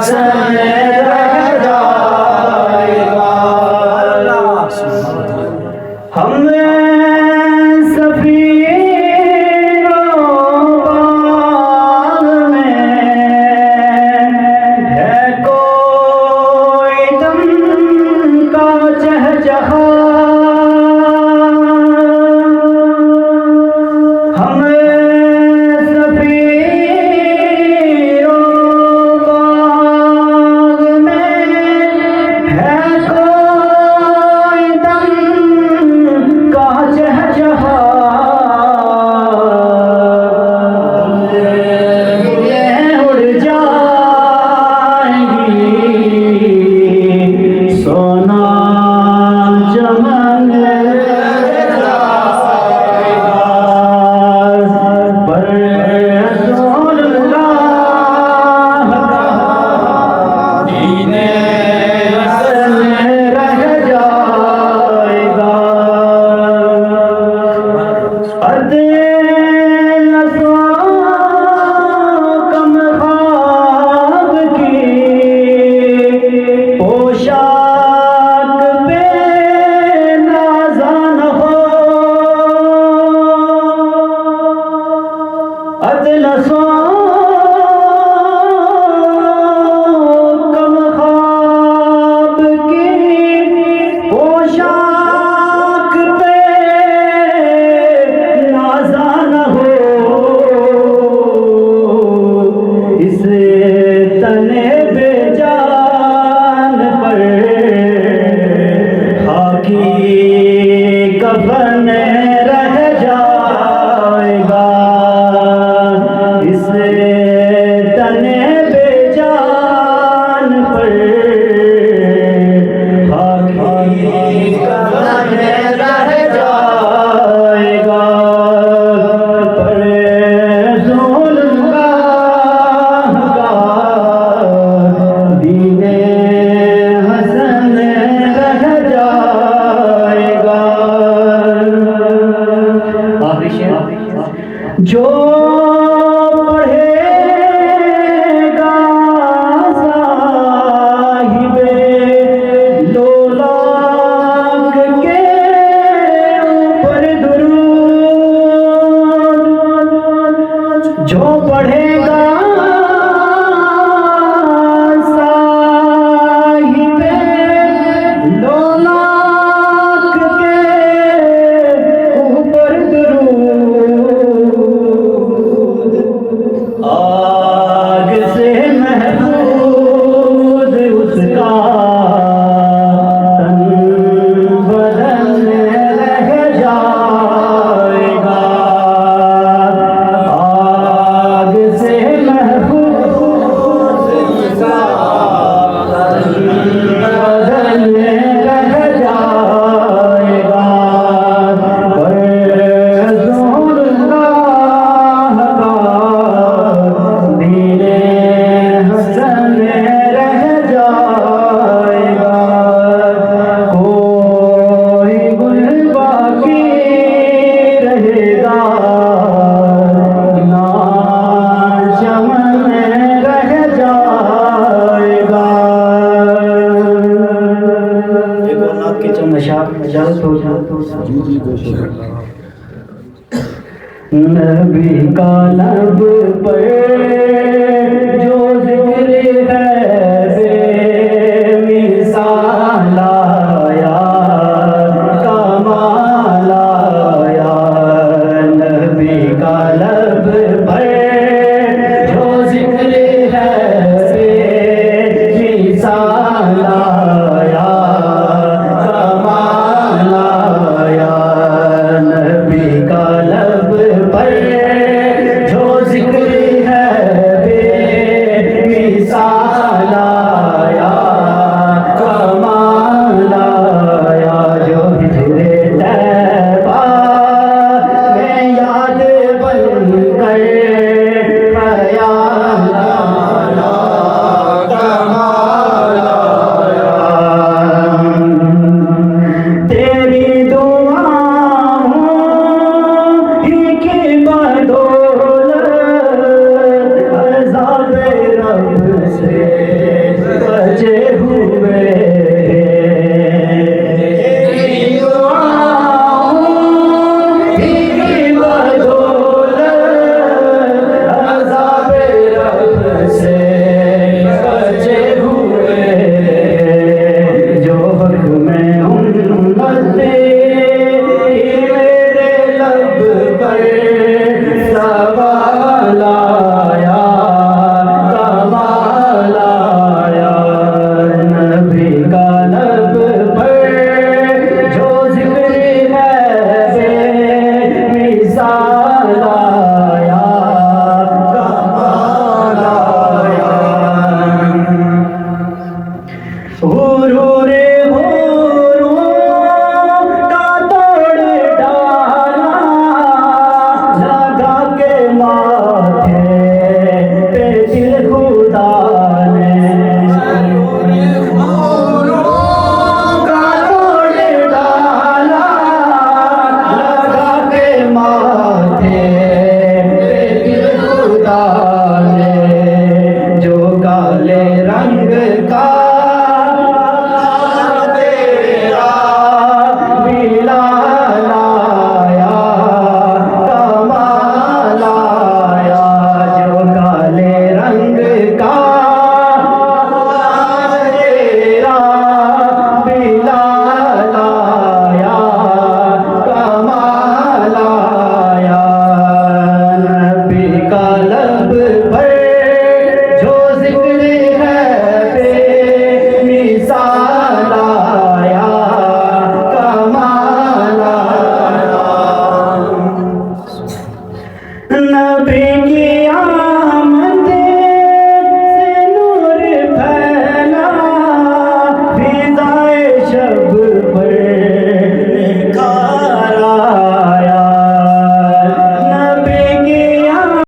हसन रह जाएगा। हम जो पढ़ेगा साहिबे दौलत के ऊपर दुरूद, जो पढ़ेगा साहिबे दौलत के ऊपर दुरूद, आग से महफूज उसका तन बदन रह जाएगा। आग से महफूज उसका तन बदन रह जाएगा। पर ज़ुल्फ़ाह का दीने हसन रह जाएगा। कोई गुल बाकी रहेगा ना चमन रह जाएगा। एक और नात के चंद अशार इजाजत हो जाए। नबी का लब पर जो जिक्र है बेमिसाल आया, कमाल आया। नबी का लब पर जो जिक्र है बेमिसाल आया, कमाल आया। नबी का लब पर जो जिक्र है बेमिसाल आया, कमाल आया। जो हिजरे तैबा में याद बन कर ख्याल आया, कमाल आया। तेरी दुआओं ही की बदौलत अज़ाब रब से काले रंग का